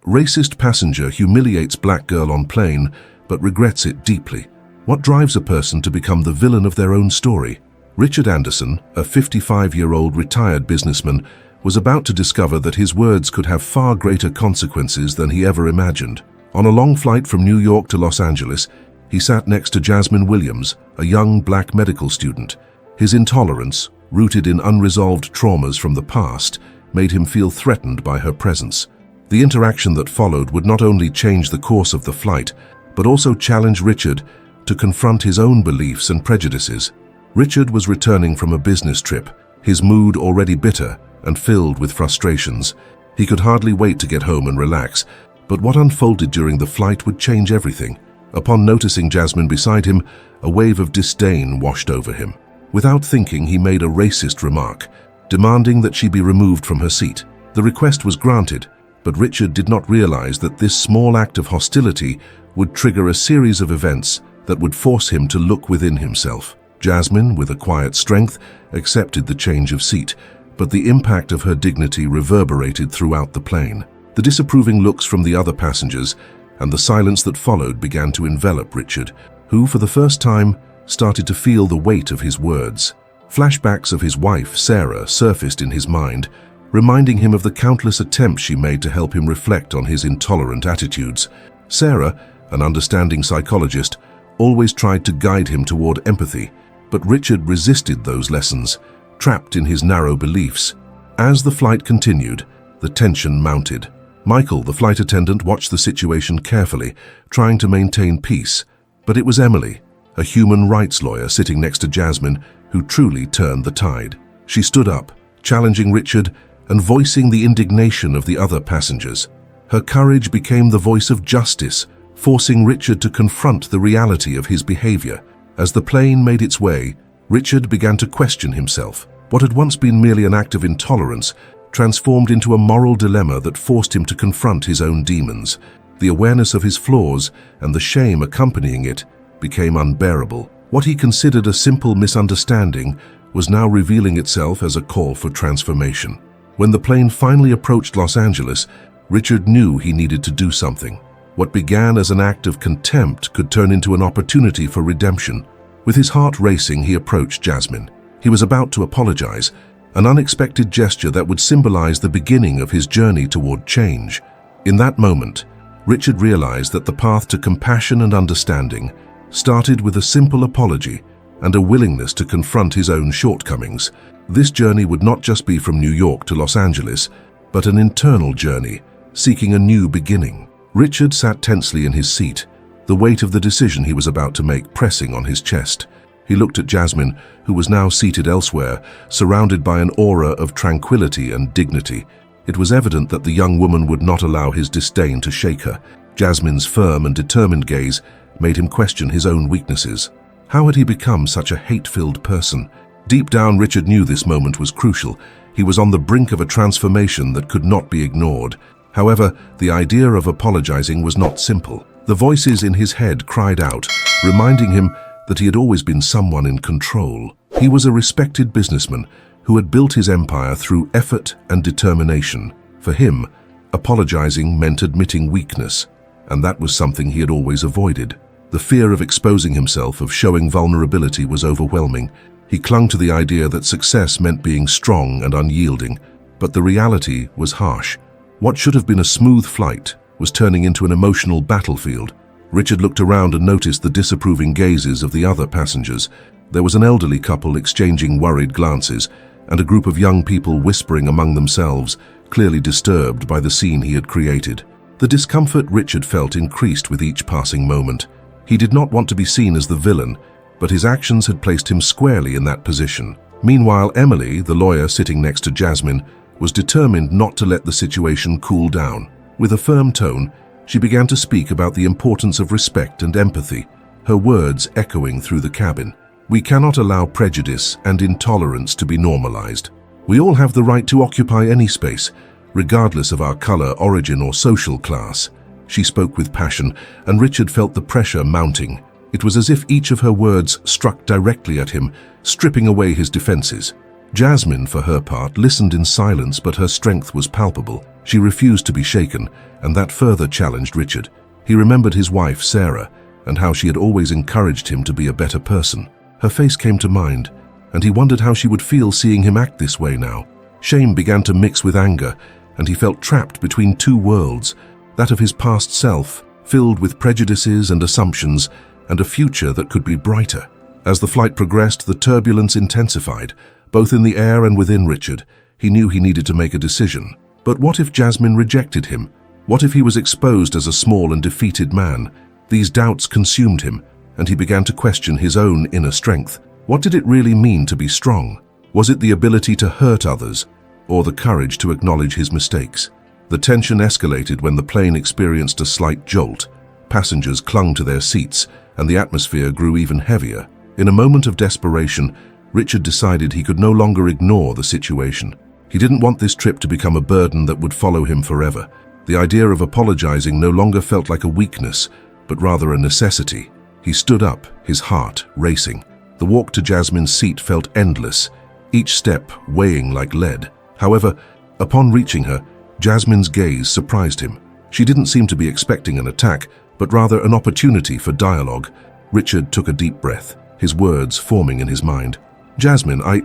Racist passenger humiliates black girl on plane, but regrets it deeply. What drives a person to become the villain of their own story? Richard Anderson, a 55-year-old retired businessman, was about to discover that his words could have far greater consequences than he ever imagined. On a long flight from New York to Los Angeles, he sat next to Jasmine Williams, a young black medical student. His intolerance, rooted in unresolved traumas from the past, made him feel threatened by her presence. The interaction that followed would not only change the course of the flight, but also challenge Richard to confront his own beliefs and prejudices. Richard was returning from a business trip, his mood already bitter and filled with frustrations. He could hardly wait to get home and relax, but what unfolded during the flight would change everything. Upon noticing Jasmine beside him, a wave of disdain washed over him. Without thinking, he made a racist remark, demanding that she be removed from her seat. The request was granted, but Richard did not realize that this small act of hostility would trigger a series of events that would force him to look within himself. Jasmine, with a quiet strength, accepted the change of seat, but the impact of her dignity reverberated throughout the plane. The disapproving looks from the other passengers and the silence that followed began to envelop Richard, who, for the first time, started to feel the weight of his words. Flashbacks of his wife, Sarah, surfaced in his mind, reminding him of the countless attempts she made to help him reflect on his intolerant attitudes. Sarah, an understanding psychologist, always tried to guide him toward empathy, but Richard resisted those lessons, trapped in his narrow beliefs. As the flight continued, the tension mounted. Michael, the flight attendant, watched the situation carefully, trying to maintain peace. But it was Emily, a human rights lawyer sitting next to Jasmine, who truly turned the tide. She stood up, challenging Richard and voicing the indignation of the other passengers. Her courage became the voice of justice, forcing Richard to confront the reality of his behavior. As the plane made its way, Richard began to question himself. What had once been merely an act of intolerance transformed into a moral dilemma that forced him to confront his own demons. The awareness of his flaws and the shame accompanying it became unbearable. What he considered a simple misunderstanding was now revealing itself as a call for transformation. When the plane finally approached Los Angeles, Richard knew he needed to do something. What began as an act of contempt could turn into an opportunity for redemption. With his heart racing, he approached Jasmine. He was about to apologize, an unexpected gesture that would symbolize the beginning of his journey toward change. In that moment, Richard realized that the path to compassion and understanding started with a simple apology and a willingness to confront his own shortcomings. This journey would not just be from New York to Los Angeles, but an internal journey, seeking a new beginning. Richard sat tensely in his seat, the weight of the decision he was about to make pressing on his chest. He looked at Jasmine, who was now seated elsewhere, surrounded by an aura of tranquility and dignity. It was evident that the young woman would not allow his disdain to shake her. Jasmine's firm and determined gaze made him question his own weaknesses. How had he become such a hate-filled person? Deep down, Richard knew this moment was crucial. He was on the brink of a transformation that could not be ignored. However, the idea of apologizing was not simple. The voices in his head cried out, reminding him that he had always been someone in control. He was a respected businessman who had built his empire through effort and determination. For him, apologizing meant admitting weakness, and that was something he had always avoided. The fear of exposing himself, of showing vulnerability, was overwhelming. He clung to the idea that success meant being strong and unyielding, but the reality was harsh. What should have been a smooth flight was turning into an emotional battlefield. Richard looked around and noticed the disapproving gazes of the other passengers. There was an elderly couple exchanging worried glances, and a group of young people whispering among themselves, clearly disturbed by the scene he had created. The discomfort Richard felt increased with each passing moment. He did not want to be seen as the villain, but his actions had placed him squarely in that position. Meanwhile, Emily, the lawyer sitting next to Jasmine, was determined not to let the situation cool down. With a firm tone, she began to speak about the importance of respect and empathy, her words echoing through the cabin. We cannot allow prejudice and intolerance to be normalized. We all have the right to occupy any space, regardless of our color, origin, or social class. She spoke with passion, and Richard felt the pressure mounting. It was as if each of her words struck directly at him, stripping away his defenses. Jasmine, for her part, listened in silence, but her strength was palpable. She refused to be shaken, and that further challenged Richard. He remembered his wife, Sarah, and how she had always encouraged him to be a better person. Her face came to mind, and he wondered how she would feel seeing him act this way now. Shame began to mix with anger, and he felt trapped between two worlds, that of his past self, filled with prejudices and assumptions, and a future that could be brighter. As the flight progressed, the turbulence intensified, both in the air and within Richard. He knew he needed to make a decision. But what if Jasmine rejected him? What if he was exposed as a small and defeated man? These doubts consumed him, and he began to question his own inner strength. What did it really mean to be strong? Was it the ability to hurt others, or the courage to acknowledge his mistakes? The tension escalated when the plane experienced a slight jolt. Passengers clung to their seats, and the atmosphere grew even heavier. In a moment of desperation, Richard decided he could no longer ignore the situation. He didn't want this trip to become a burden that would follow him forever. The idea of apologizing no longer felt like a weakness, but rather a necessity. He stood up, his heart racing. The walk to Jasmine's seat felt endless, each step weighing like lead. However, upon reaching her, Jasmine's gaze surprised him. She didn't seem to be expecting an attack, but rather an opportunity for dialogue. Richard took a deep breath, his words forming in his mind. "Jasmine, I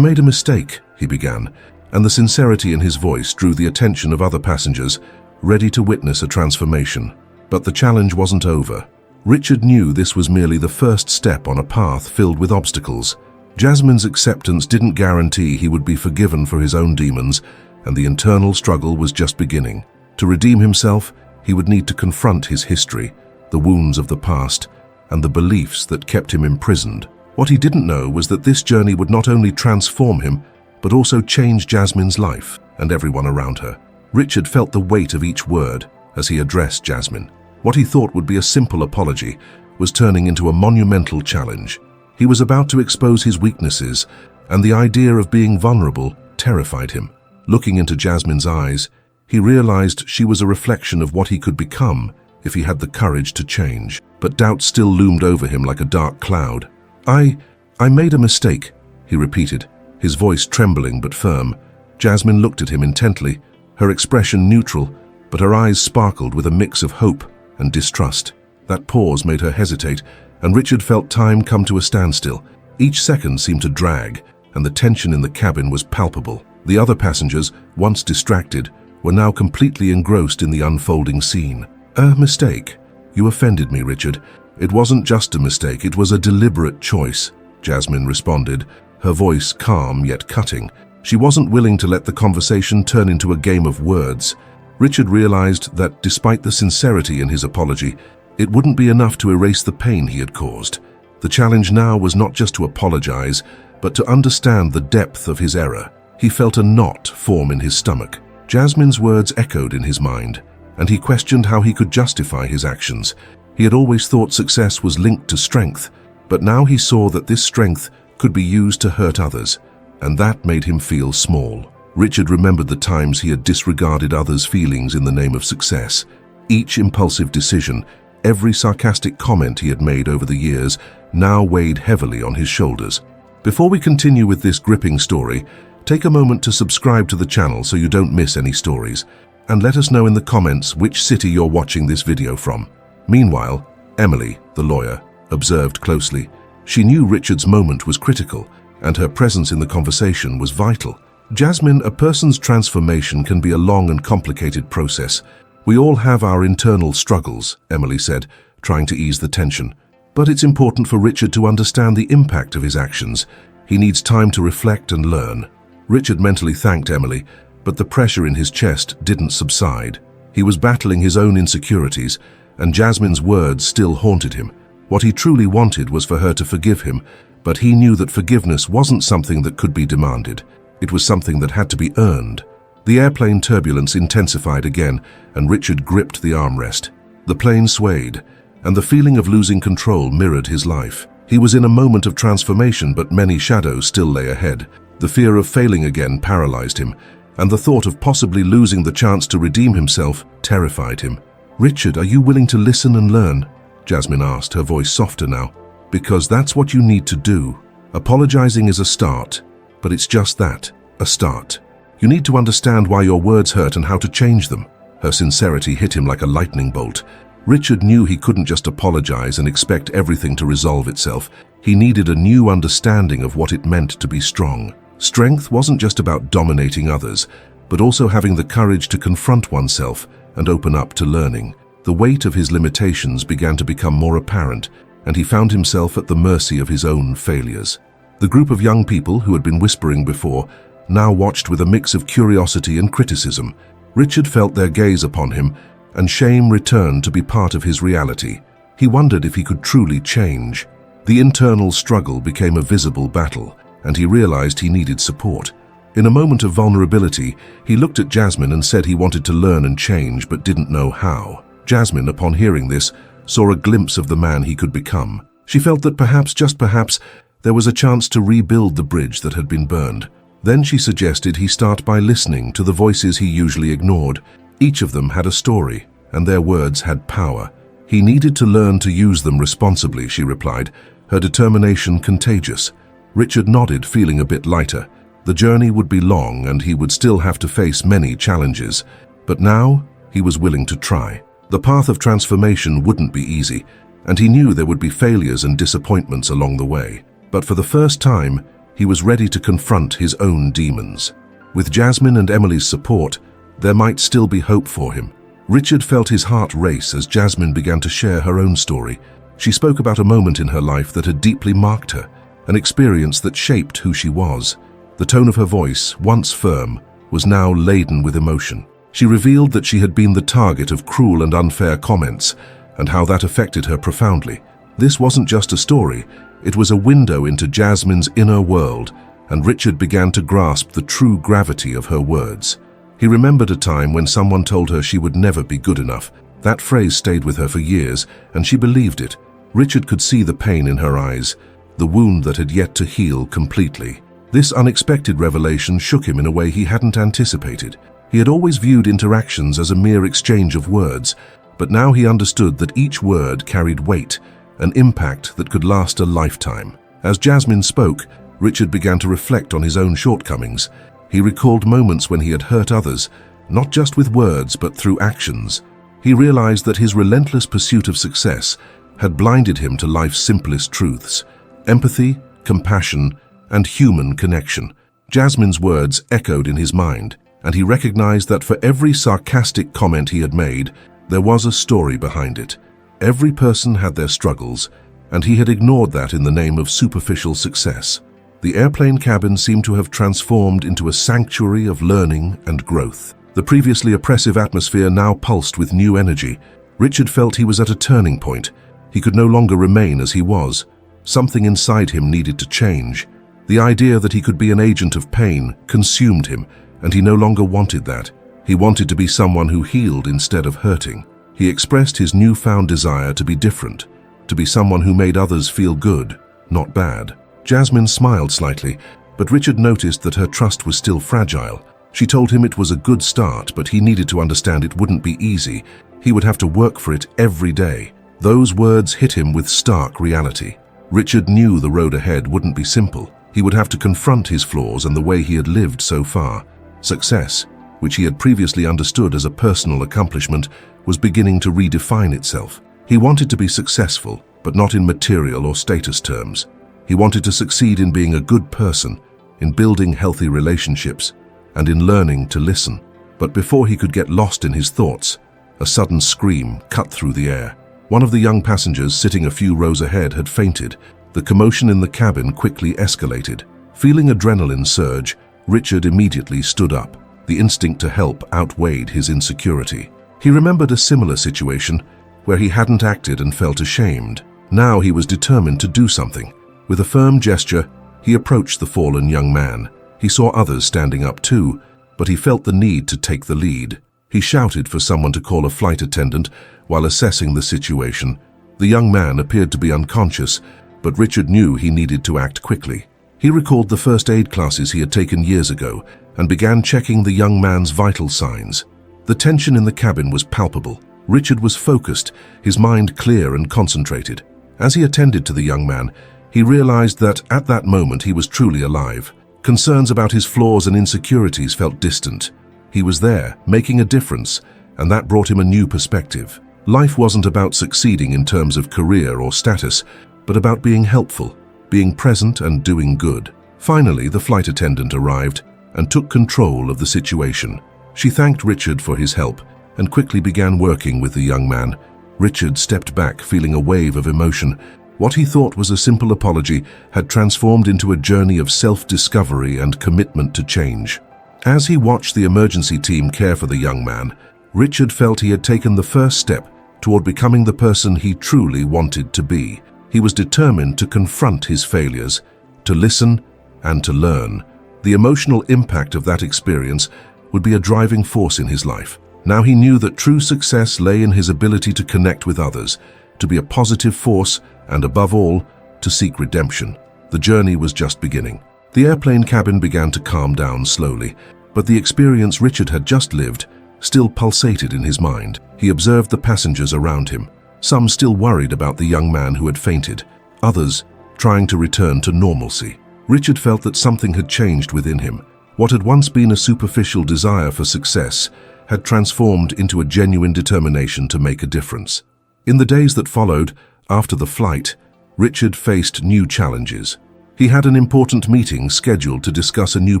made a mistake," he began, and the sincerity in his voice drew the attention of other passengers, ready to witness a transformation. But the challenge wasn't over. Richard knew this was merely the first step on a path filled with obstacles. Jasmine's acceptance didn't guarantee he would be forgiven for his own demons, and the internal struggle was just beginning. To redeem himself, he would need to confront his history, the wounds of the past, and the beliefs that kept him imprisoned. What he didn't know was that this journey would not only transform him, but also change Jasmine's life and everyone around her. Richard felt the weight of each word as he addressed Jasmine. What he thought would be a simple apology was turning into a monumental challenge. He was about to expose his weaknesses, and the idea of being vulnerable terrified him. Looking into Jasmine's eyes, he realized she was a reflection of what he could become if he had the courage to change. But doubt still loomed over him like a dark cloud. I made a mistake," he repeated, his voice trembling but firm. Jasmine looked at him intently, her expression neutral, but her eyes sparkled with a mix of hope and distrust. That pause made her hesitate, and Richard felt time come to a standstill. Each second seemed to drag, and the tension in the cabin was palpable. The other passengers, once distracted, were now completely engrossed in the unfolding scene. "A mistake? You offended me, Richard. It wasn't just a mistake, it was a deliberate choice," Jasmine responded, her voice calm yet cutting. She wasn't willing to let the conversation turn into a game of words. Richard realized that despite the sincerity in his apology, it wouldn't be enough to erase the pain he had caused. The challenge now was not just to apologize, but to understand the depth of his error. He felt a knot form in his stomach. Jasmine's words echoed in his mind, and he questioned how he could justify his actions. He had always thought success was linked to strength, but now he saw that this strength could be used to hurt others, and that made him feel small. Richard remembered the times he had disregarded others' feelings in the name of success. Each impulsive decision, every sarcastic comment he had made over the years, now weighed heavily on his shoulders. Before we continue with this gripping story, take a moment to subscribe to the channel so you don't miss any stories, and let us know in the comments which city you're watching this video from. Meanwhile, Emily, the lawyer, observed closely. She knew Richard's moment was critical, and her presence in the conversation was vital. "Jasmine, a person's transformation can be a long and complicated process. We all have our internal struggles," Emily said, trying to ease the tension. "But it's important for Richard to understand the impact of his actions. He needs time to reflect and learn." Richard mentally thanked Emily, but the pressure in his chest didn't subside. He was battling his own insecurities, and Jasmine's words still haunted him. What he truly wanted was for her to forgive him, but he knew that forgiveness wasn't something that could be demanded. It was something that had to be earned. The airplane turbulence intensified again, and Richard gripped the armrest. The plane swayed, and the feeling of losing control mirrored his life. He was in a moment of transformation, but many shadows still lay ahead. The fear of failing again paralyzed him, and the thought of possibly losing the chance to redeem himself terrified him. "Richard, are you willing to listen and learn?" Jasmine asked, her voice softer now. "Because that's what you need to do. Apologizing is a start, but it's just that, a start. You need to understand why your words hurt and how to change them. Her sincerity hit him like a lightning bolt. Richard knew he couldn't just apologize and expect everything to resolve itself. He needed a new understanding of what it meant to be strong. Strength wasn't just about dominating others, but also having the courage to confront oneself and open up to learning. The weight of his limitations began to become more apparent, and he found himself at the mercy of his own failures. The group of young people who had been whispering before now watched with a mix of curiosity and criticism. Richard felt their gaze upon him, and shame returned to be part of his reality. He wondered if he could truly change. The internal struggle became a visible battle, and he realized he needed support. In a moment of vulnerability, he looked at Jasmine and said he wanted to learn and change but didn't know how. Jasmine, upon hearing this, saw a glimpse of the man he could become. She felt that perhaps, just perhaps, there was a chance to rebuild the bridge that had been burned. Then she suggested he start by listening to the voices he usually ignored. Each of them had a story, and their words had power. He needed to learn to use them responsibly, she replied, her determination contagious. Richard nodded, feeling a bit lighter. The journey would be long and he would still have to face many challenges, but now he was willing to try. The path of transformation wouldn't be easy, and he knew there would be failures and disappointments along the way. But for the first time, he was ready to confront his own demons. With Jasmine and Emily's support, there might still be hope for him. Richard felt his heart race as Jasmine began to share her own story. She spoke about a moment in her life that had deeply marked her, an experience that shaped who she was. The tone of her voice, once firm, was now laden with emotion. She revealed that she had been the target of cruel and unfair comments, and how that affected her profoundly. This wasn't just a story, it was a window into Jasmine's inner world, and Richard began to grasp the true gravity of her words. He remembered a time when someone told her she would never be good enough. That phrase stayed with her for years, and she believed it. Richard could see the pain in her eyes, the wound that had yet to heal completely. This unexpected revelation shook him in a way he hadn't anticipated. He had always viewed interactions as a mere exchange of words, but now he understood that each word carried weight, an impact that could last a lifetime. As Jasmine spoke, Richard began to reflect on his own shortcomings. He recalled moments when he had hurt others, not just with words but through actions. He realized that his relentless pursuit of success had blinded him to life's simplest truths: empathy, compassion, and human connection. Jasmine's words echoed in his mind, and he recognized that for every sarcastic comment he had made, there was a story behind it. Every person had their struggles, and he had ignored that in the name of superficial success. The airplane cabin seemed to have transformed into a sanctuary of learning and growth. The previously oppressive atmosphere now pulsed with new energy. Richard felt he was at a turning point. He could no longer remain as he was. Something inside him needed to change. The idea that he could be an agent of pain consumed him, and he no longer wanted that. He wanted to be someone who healed instead of hurting. He expressed his newfound desire to be different, to be someone who made others feel good, not bad. Jasmine smiled slightly, but Richard noticed that her trust was still fragile. She told him it was a good start, but he needed to understand it wouldn't be easy. He would have to work for it every day. Those words hit him with stark reality. Richard knew the road ahead wouldn't be simple. He would have to confront his flaws and the way he had lived so far. Success, which he had previously understood as a personal accomplishment, was beginning to redefine itself. He wanted to be successful, but not in material or status terms. He wanted to succeed in being a good person, in building healthy relationships, and in learning to listen. But before he could get lost in his thoughts, a sudden scream cut through the air. One of the young passengers sitting a few rows ahead had fainted. The commotion in the cabin quickly escalated. Feeling adrenaline surge, Richard immediately stood up. The instinct to help outweighed his insecurity. He remembered a similar situation where he hadn't acted and felt ashamed. Now he was determined to do something. With a firm gesture, he approached the fallen young man. He saw others standing up too, but he felt the need to take the lead. He shouted for someone to call a flight attendant while assessing the situation. The young man appeared to be unconscious, but Richard knew he needed to act quickly. He recalled the first aid classes he had taken years ago and began checking the young man's vital signs. The tension in the cabin was palpable. Richard was focused, his mind clear and concentrated. As he attended to the young man, he realized that at that moment he was truly alive. Concerns about his flaws and insecurities felt distant. He was there, making a difference, and that brought him a new perspective. Life wasn't about succeeding in terms of career or status, but about being helpful, being present and doing good. Finally, the flight attendant arrived and took control of the situation. She thanked Richard for his help and quickly began working with the young man. Richard stepped back, feeling a wave of emotion. What he thought was a simple apology had transformed into a journey of self-discovery and commitment to change. As he watched the emergency team care for the young man, Richard felt he had taken the first step toward becoming the person he truly wanted to be. He was determined to confront his failures, to listen, and to learn. The emotional impact of that experience would be a driving force in his life. Now he knew that true success lay in his ability to connect with others, to be a positive force, and above all, to seek redemption. The journey was just beginning. The airplane cabin began to calm down slowly, but the experience Richard had just lived still pulsated in his mind. He observed the passengers around him, some still worried about the young man who had fainted, others trying to return to normalcy. Richard felt that something had changed within him. What had once been a superficial desire for success had transformed into a genuine determination to make a difference. In the days that followed, after the flight, Richard faced new challenges. He had an important meeting scheduled to discuss a new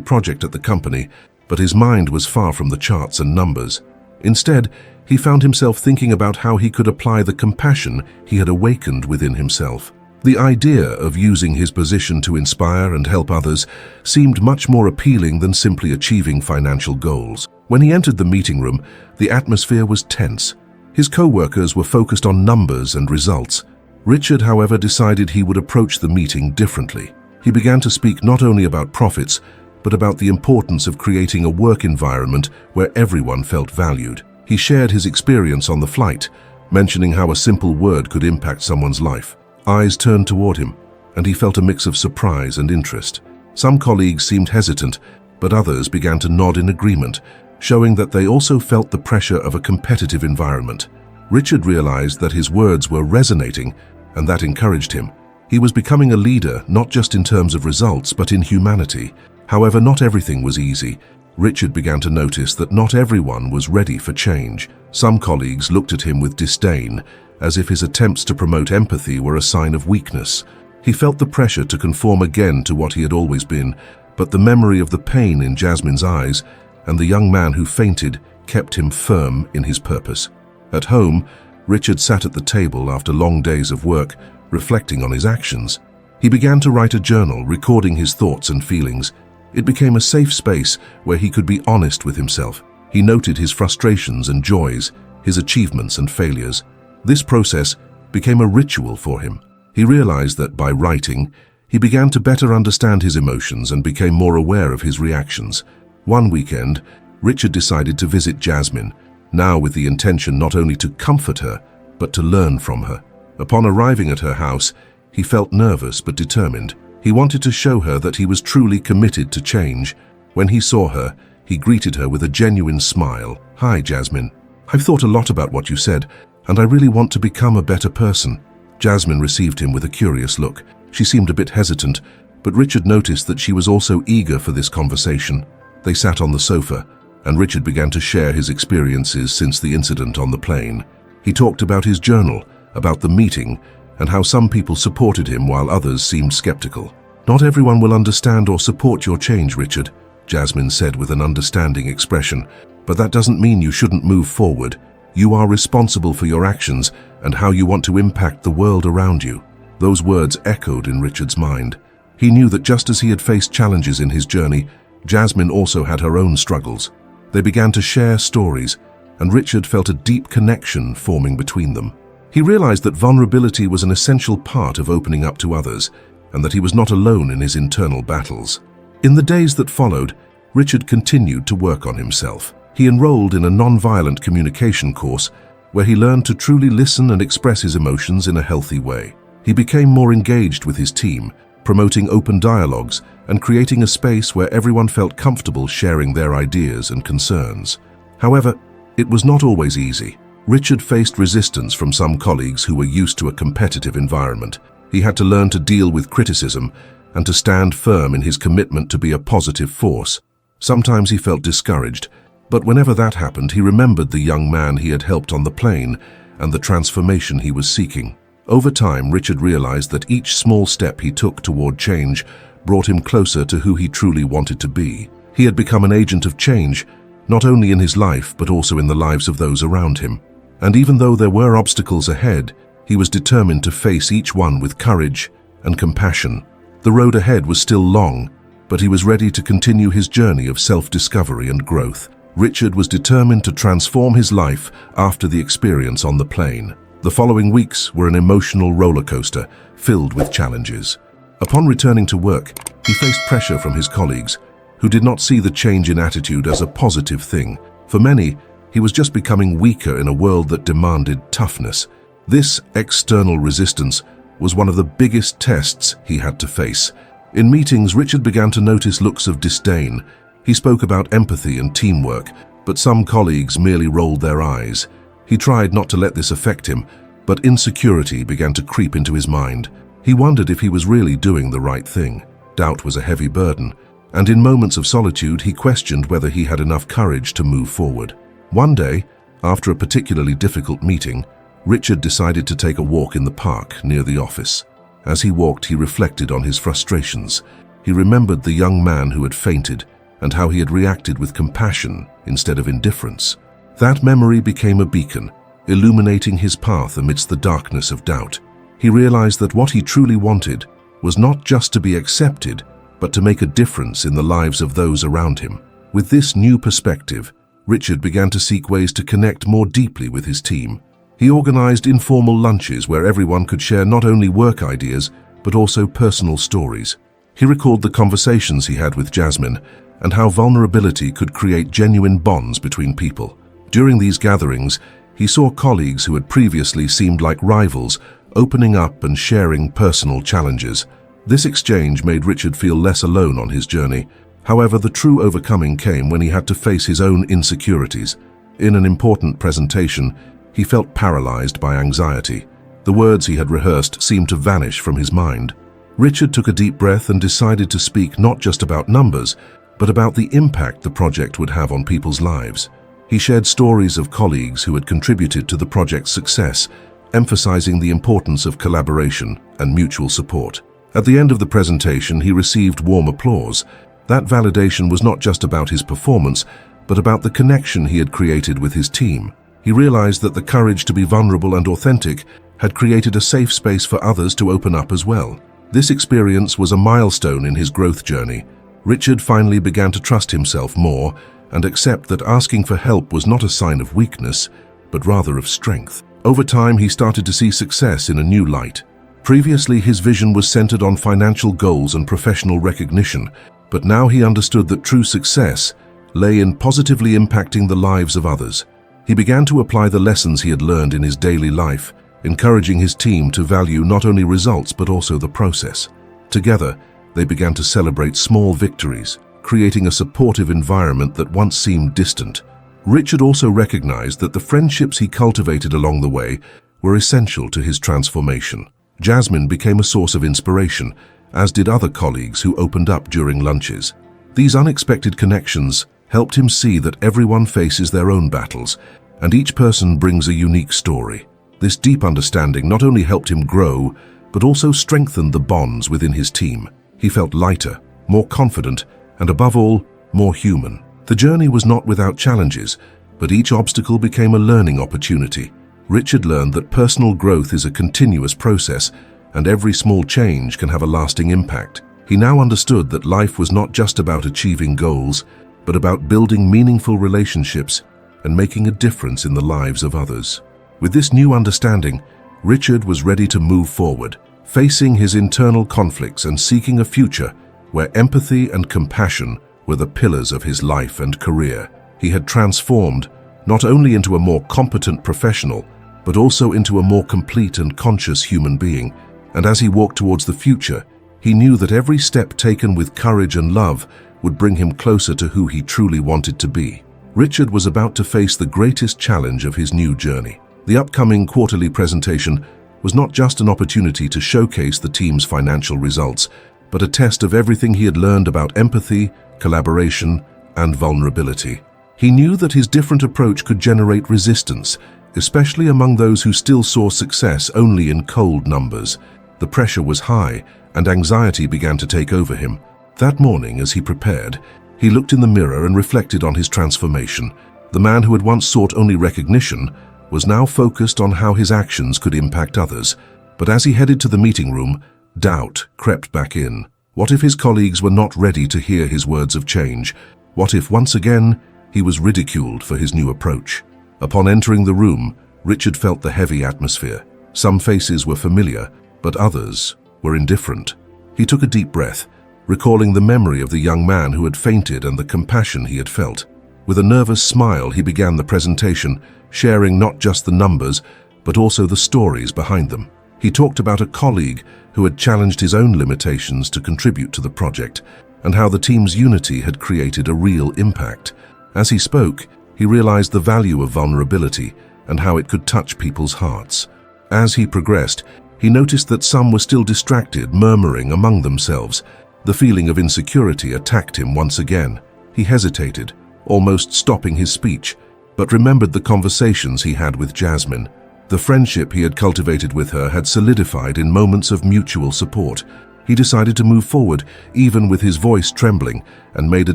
project at the company, but his mind was far from the charts and numbers. Instead, he found himself thinking about how he could apply the compassion he had awakened within himself. The idea of using his position to inspire and help others seemed much more appealing than simply achieving financial goals. When he entered the meeting room, the atmosphere was tense. His co-workers were focused on numbers and results. Richard, however, decided he would approach the meeting differently. He began to speak not only about profits, but about the importance of creating a work environment where everyone felt valued. He shared his experience on the flight, mentioning how a simple word could impact someone's life. Eyes turned toward him, and he felt a mix of surprise and interest. Some colleagues seemed hesitant, but others began to nod in agreement, showing that they also felt the pressure of a competitive environment. Richard realized that his words were resonating, and that encouraged him. He was becoming a leader, not just in terms of results, but in humanity. However, not everything was easy. Richard began to notice that not everyone was ready for change. Some colleagues looked at him with disdain, as if his attempts to promote empathy were a sign of weakness. He felt the pressure to conform again to what he had always been, but the memory of the pain in Jasmine's eyes and the young man who fainted kept him firm in his purpose. At home, Richard sat at the table after long days of work, reflecting on his actions. He began to write a journal, recording his thoughts and feelings. It became a safe space where he could be honest with himself. He noted his frustrations and joys, his achievements and failures. This process became a ritual for him. He realized that by writing, he began to better understand his emotions and became more aware of his reactions. One weekend, Richard decided to visit Jasmine, now with the intention not only to comfort her, but to learn from her. Upon arriving at her house, he felt nervous but determined. He wanted to show her that he was truly committed to change. When he saw her, he greeted her with a genuine smile. "Hi, Jasmine. I've thought a lot about what you said, and I really want to become a better person." Jasmine received him with a curious look. She seemed a bit hesitant, but Richard noticed that she was also eager for this conversation. They sat on the sofa, and Richard began to share his experiences since the incident on the plane. He talked about his journal, about the meeting, and how some people supported him while others seemed skeptical. "Not everyone will understand or support your change, Richard," Jasmine said with an understanding expression, "but that doesn't mean you shouldn't move forward. You are responsible for your actions and how you want to impact the world around you." Those words echoed in Richard's mind. He knew that just as he had faced challenges in his journey, Jasmine also had her own struggles. They began to share stories, and Richard felt a deep connection forming between them. He realized that vulnerability was an essential part of opening up to others, and that he was not alone in his internal battles. In the days that followed, Richard continued to work on himself. He enrolled in a non-violent communication course where he learned to truly listen and express his emotions in a healthy way. He became more engaged with his team, promoting open dialogues and creating a space where everyone felt comfortable sharing their ideas and concerns. However, it was not always easy. Richard faced resistance from some colleagues who were used to a competitive environment. He had to learn to deal with criticism and to stand firm in his commitment to be a positive force. Sometimes he felt discouraged, but whenever that happened, he remembered the young man he had helped on the plane and the transformation he was seeking. Over time, Richard realized that each small step he took toward change brought him closer to who he truly wanted to be. He had become an agent of change, not only in his life but also in the lives of those around him. And even though there were obstacles ahead, he was determined to face each one with courage and compassion. The road ahead was still long, but he was ready to continue his journey of self-discovery and growth. Richard was determined to transform his life after the experience on the plane. The following weeks were an emotional roller coaster filled with challenges. Upon returning to work, he faced pressure from his colleagues, who did not see the change in attitude as a positive thing. For many, he was just becoming weaker in a world that demanded toughness. This external resistance was one of the biggest tests he had to face. In meetings, Richard began to notice looks of disdain. He spoke about empathy and teamwork, but some colleagues merely rolled their eyes. He tried not to let this affect him, but insecurity began to creep into his mind. He wondered if he was really doing the right thing. Doubt was a heavy burden, and in moments of solitude, he questioned whether he had enough courage to move forward. One day, after a particularly difficult meeting, Richard decided to take a walk in the park near the office. As he walked, he reflected on his frustrations. He remembered the young man who had fainted and how he had reacted with compassion instead of indifference. That memory became a beacon, illuminating his path amidst the darkness of doubt. He realized that what he truly wanted was not just to be accepted, but to make a difference in the lives of those around him. With this new perspective, Richard began to seek ways to connect more deeply with his team. He organized informal lunches where everyone could share not only work ideas, but also personal stories. He recalled the conversations he had with Jasmine and how vulnerability could create genuine bonds between people. During these gatherings, he saw colleagues who had previously seemed like rivals opening up and sharing personal challenges. This exchange made Richard feel less alone on his journey. However, the true overcoming came when he had to face his own insecurities. In an important presentation, he felt paralyzed by anxiety. The words he had rehearsed seemed to vanish from his mind. Richard took a deep breath and decided to speak not just about numbers, but about the impact the project would have on people's lives. He shared stories of colleagues who had contributed to the project's success, emphasizing the importance of collaboration and mutual support. At the end of the presentation, he received warm applause. That validation was not just about his performance, but about the connection he had created with his team. He realized that the courage to be vulnerable and authentic had created a safe space for others to open up as well. This experience was a milestone in his growth journey. Richard finally began to trust himself more and accept that asking for help was not a sign of weakness, but rather of strength. Over time, he started to see success in a new light. Previously, his vision was centered on financial goals and professional recognition, but now he understood that true success lay in positively impacting the lives of others. He began to apply the lessons he had learned in his daily life, encouraging his team to value not only results but also the process. Together, they began to celebrate small victories, creating a supportive environment that once seemed distant. Richard also recognized that the friendships he cultivated along the way were essential to his transformation. Jasmine became a source of inspiration, as did other colleagues who opened up during lunches. These unexpected connections helped him see that everyone faces their own battles, and each person brings a unique story. This deep understanding not only helped him grow, but also strengthened the bonds within his team. He felt lighter, more confident, and above all, more human. The journey was not without challenges, but each obstacle became a learning opportunity. Richard learned that personal growth is a continuous process, and every small change can have a lasting impact. He now understood that life was not just about achieving goals, but about building meaningful relationships and making a difference in the lives of others. With this new understanding, Richard was ready to move forward, facing his internal conflicts and seeking a future where empathy and compassion were the pillars of his life and career. He had transformed not only into a more competent professional, but also into a more complete and conscious human being. And as he walked towards the future, he knew that every step taken with courage and love would bring him closer to who he truly wanted to be. Richard was about to face the greatest challenge of his new journey. The upcoming quarterly presentation was not just an opportunity to showcase the team's financial results, but a test of everything he had learned about empathy, collaboration, and vulnerability. He knew that his different approach could generate resistance, especially among those who still saw success only in cold numbers. The pressure was high, and anxiety began to take over him. That morning, as he prepared, he looked in the mirror and reflected on his transformation. The man who had once sought only recognition was now focused on how his actions could impact others. But as he headed to the meeting room, doubt crept back in. What if his colleagues were not ready to hear his words of change? What if, once again, he was ridiculed for his new approach? Upon entering the room, Richard felt the heavy atmosphere. Some faces were familiar, but others were indifferent. He took a deep breath, recalling the memory of the young man who had fainted and the compassion he had felt. With a nervous smile, he began the presentation, sharing not just the numbers, but also the stories behind them. He talked about a colleague who had challenged his own limitations to contribute to the project, and how the team's unity had created a real impact. As he spoke, he realized the value of vulnerability and how it could touch people's hearts. As he progressed, he noticed that some were still distracted, murmuring among themselves. The feeling of insecurity attacked him once again. He hesitated, almost stopping his speech, but remembered the conversations he had with Jasmine. The friendship he had cultivated with her had solidified in moments of mutual support. He decided to move forward, even with his voice trembling, and made a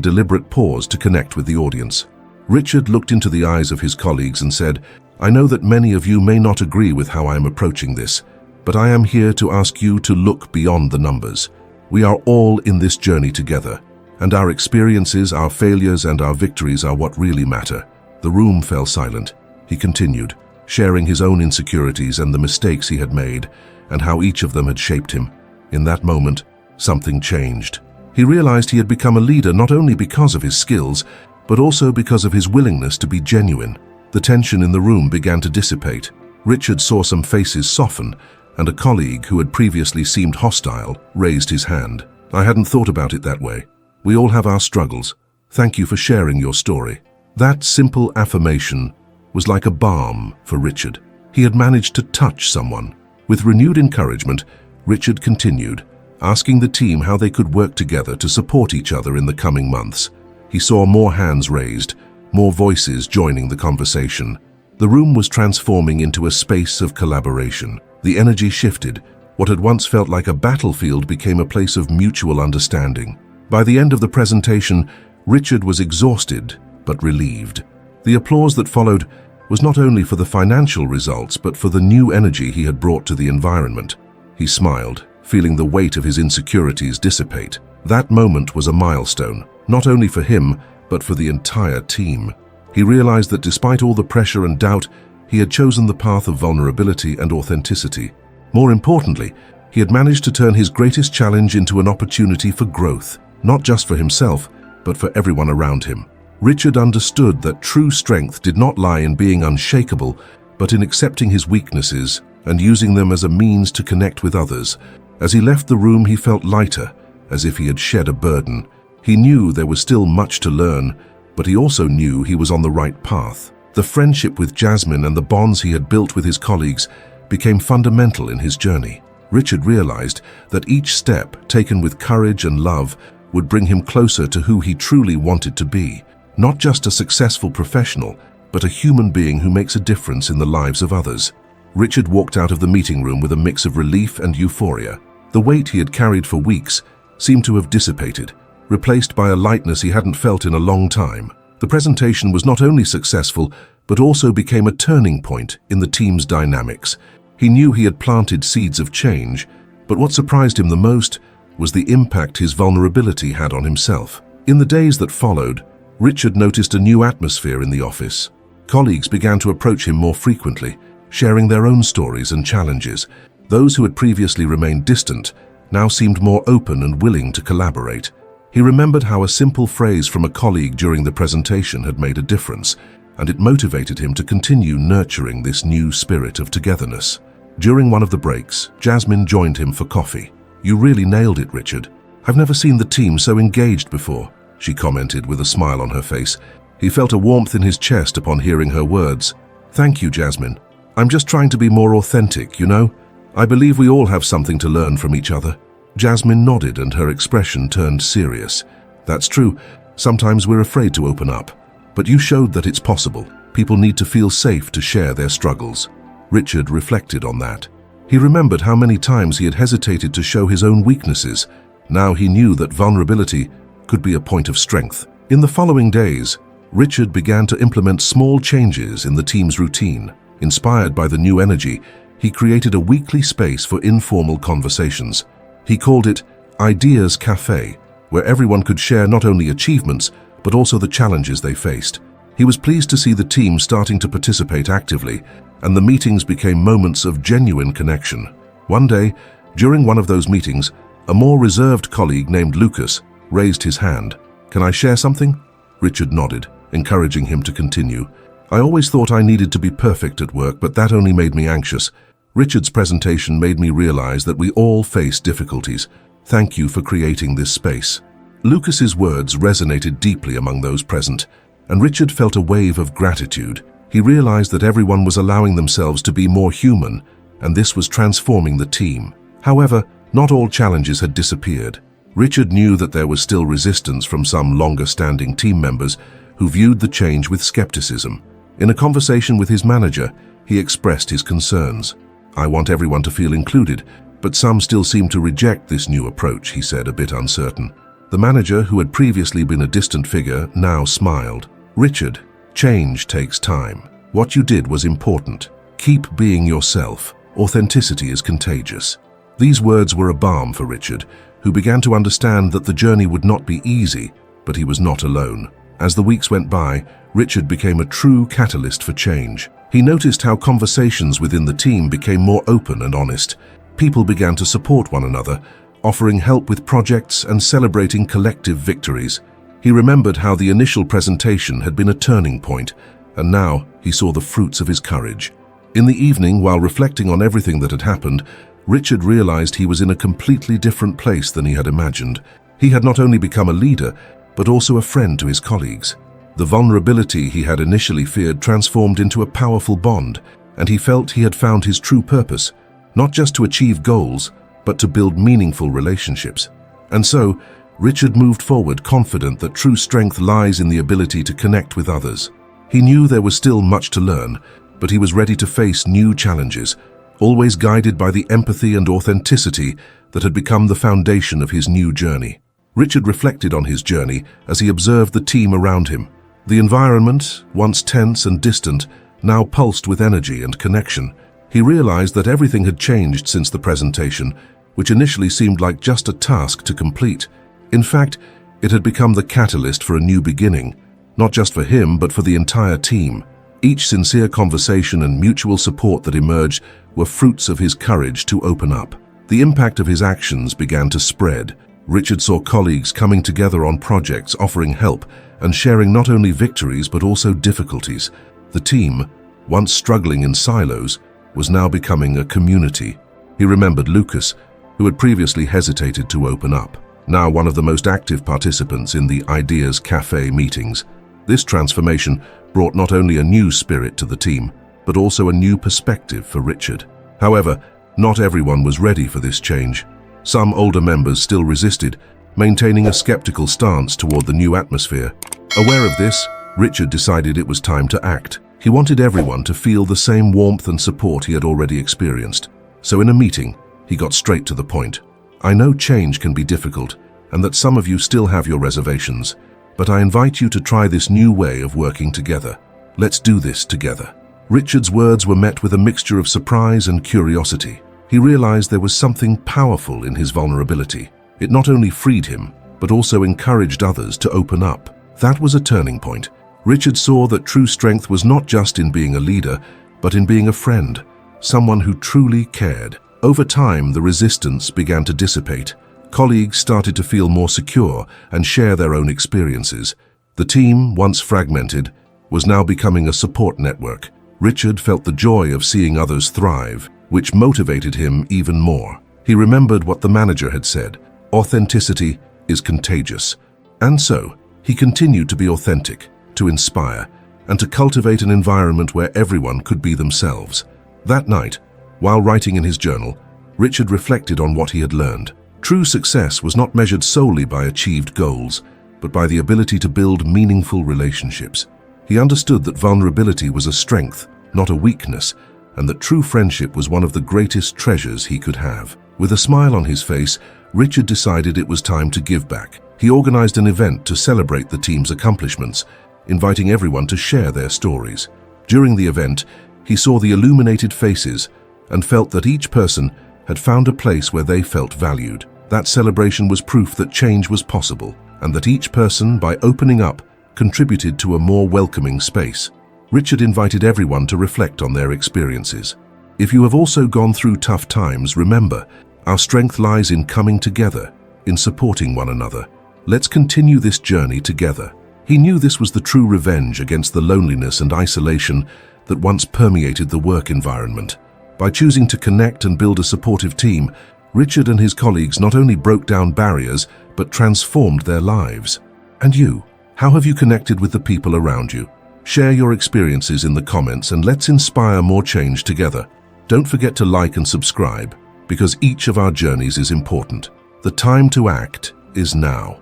deliberate pause to connect with the audience. Richard looked into the eyes of his colleagues and said, "I know that many of you may not agree with how I am approaching this, but I am here to ask you to look beyond the numbers. We are all in this journey together, and our experiences, our failures, and our victories are what really matter." The room fell silent. He continued, sharing his own insecurities and the mistakes he had made, and how each of them had shaped him. In that moment, something changed. He realized he had become a leader not only because of his skills, but also because of his willingness to be genuine. The tension in the room began to dissipate. Richard saw some faces soften, and a colleague who had previously seemed hostile raised his hand. "I hadn't thought about it that way. We all have our struggles. Thank you for sharing your story." That simple affirmation was like a balm for Richard. He had managed to touch someone. With renewed encouragement, Richard continued, asking the team how they could work together to support each other in the coming months. He saw more hands raised, more voices joining the conversation. The room was transforming into a space of collaboration. The energy shifted. What had once felt like a battlefield became a place of mutual understanding. By the end of the presentation, Richard was exhausted but relieved. The applause that followed was not only for the financial results, but for the new energy he had brought to the environment. He smiled, feeling the weight of his insecurities dissipate. That moment was a milestone, not only for him, but for the entire team. He realized that despite all the pressure and doubt, he had chosen the path of vulnerability and authenticity. More importantly, he had managed to turn his greatest challenge into an opportunity for growth, not just for himself, but for everyone around him. Richard understood that true strength did not lie in being unshakable, but in accepting his weaknesses and using them as a means to connect with others. As he left the room, he felt lighter, as if he had shed a burden. He knew there was still much to learn, but he also knew he was on the right path. The friendship with Jasmine and the bonds he had built with his colleagues became fundamental in his journey. Richard realized that each step, taken with courage and love, would bring him closer to who he truly wanted to be. Not just a successful professional, but a human being who makes a difference in the lives of others. Richard walked out of the meeting room with a mix of relief and euphoria. The weight he had carried for weeks seemed to have dissipated, replaced by a lightness he hadn't felt in a long time. The presentation was not only successful, but also became a turning point in the team's dynamics. He knew he had planted seeds of change, but what surprised him the most was the impact his vulnerability had on himself. In the days that followed, Richard noticed a new atmosphere in the office. Colleagues began to approach him more frequently, sharing their own stories and challenges. Those who had previously remained distant now seemed more open and willing to collaborate. He remembered how a simple phrase from a colleague during the presentation had made a difference, and it motivated him to continue nurturing this new spirit of togetherness. During one of the breaks, Jasmine joined him for coffee. "You really nailed it, Richard. I've never seen the team so engaged before," she commented with a smile on her face. He felt a warmth in his chest upon hearing her words. "Thank you, Jasmine. I'm just trying to be more authentic, you know? I believe we all have something to learn from each other." Jasmine nodded and her expression turned serious. That's true. Sometimes we're afraid to open up. But you showed that it's possible. People need to feel safe to share their struggles. Richard reflected on that. He remembered how many times he had hesitated to show his own weaknesses. Now he knew that vulnerability could be a point of strength. In the following days, Richard began to implement small changes in the team's routine. Inspired by the new energy, he created a weekly space for informal conversations. He called it Ideas Cafe, where everyone could share not only achievements, but also the challenges they faced. He was pleased to see the team starting to participate actively, and the meetings became moments of genuine connection. One day, during one of those meetings, a more reserved colleague named Lucas raised his hand. "Can I share something?" Richard nodded, encouraging him to continue. "I always thought I needed to be perfect at work, but that only made me anxious. Richard's presentation made me realize that we all face difficulties. Thank you for creating this space." Lucas's words resonated deeply among those present, and Richard felt a wave of gratitude. He realized that everyone was allowing themselves to be more human, and this was transforming the team. However, not all challenges had disappeared. Richard knew that there was still resistance from some longer-standing team members who viewed the change with skepticism. In a conversation with his manager, he expressed his concerns. "I want everyone to feel included, but some still seem to reject this new approach," he said, a bit uncertain. The manager, who had previously been a distant figure, now smiled. "Richard, change takes time. What you did was important. Keep being yourself. Authenticity is contagious." These words were a balm for Richard, who began to understand that the journey would not be easy, but he was not alone. As the weeks went by, Richard became a true catalyst for change. He noticed how conversations within the team became more open and honest. People began to support one another, offering help with projects and celebrating collective victories. He remembered how the initial presentation had been a turning point, and now he saw the fruits of his courage. In the evening, while reflecting on everything that had happened, Richard realized he was in a completely different place than he had imagined. He had not only become a leader, but also a friend to his colleagues. The vulnerability he had initially feared transformed into a powerful bond, and he felt he had found his true purpose, not just to achieve goals, but to build meaningful relationships. And so, Richard moved forward confident that true strength lies in the ability to connect with others. He knew there was still much to learn, but he was ready to face new challenges, always guided by the empathy and authenticity that had become the foundation of his new journey. Richard reflected on his journey as he observed the team around him. The environment, once tense and distant, now pulsed with energy and connection. He realized that everything had changed since the presentation, which initially seemed like just a task to complete. In fact, it had become the catalyst for a new beginning, not just for him, but for the entire team. Each sincere conversation and mutual support that emerged were fruits of his courage to open up. The impact of his actions began to spread. Richard saw colleagues coming together on projects, offering help, and sharing not only victories but also difficulties. The team, once struggling in silos, was now becoming a community. He remembered Lucas, who had previously hesitated to open up, now one of the most active participants in the Ideas Cafe meetings. This transformation brought not only a new spirit to the team, but also a new perspective for Richard. However, not everyone was ready for this change. Some older members still resisted, maintaining a skeptical stance toward the new atmosphere. Aware of this, Richard decided it was time to act. He wanted everyone to feel the same warmth and support he had already experienced. So in a meeting, he got straight to the point. "I know change can be difficult, and that some of you still have your reservations, but I invite you to try this new way of working together. Let's do this together." Richard's words were met with a mixture of surprise and curiosity. He realized there was something powerful in his vulnerability. It not only freed him, but also encouraged others to open up. That was a turning point. Richard saw that true strength was not just in being a leader, but in being a friend, someone who truly cared. Over time, the resistance began to dissipate. Colleagues started to feel more secure and share their own experiences. The team, once fragmented, was now becoming a support network. Richard felt the joy of seeing others thrive, which motivated him even more. He remembered what the manager had said: authenticity is contagious. And so, he continued to be authentic, to inspire, and to cultivate an environment where everyone could be themselves. That night, while writing in his journal, Richard reflected on what he had learned. True success was not measured solely by achieved goals, but by the ability to build meaningful relationships. He understood that vulnerability was a strength, not a weakness, and that true friendship was one of the greatest treasures he could have. With a smile on his face, Richard decided it was time to give back. He organized an event to celebrate the team's accomplishments, inviting everyone to share their stories. During the event, he saw the illuminated faces and felt that each person had found a place where they felt valued. That celebration was proof that change was possible, and that each person, by opening up, contributed to a more welcoming space. Richard invited everyone to reflect on their experiences. If you have also gone through tough times, remember, our strength lies in coming together, in supporting one another. Let's continue this journey together. He knew this was the true revenge against the loneliness and isolation that once permeated the work environment. By choosing to connect and build a supportive team, Richard and his colleagues not only broke down barriers, but transformed their lives. And you, how have you connected with the people around you? Share your experiences in the comments and let's inspire more change together. Don't forget to like and subscribe, because each of our journeys is important. The time to act is now.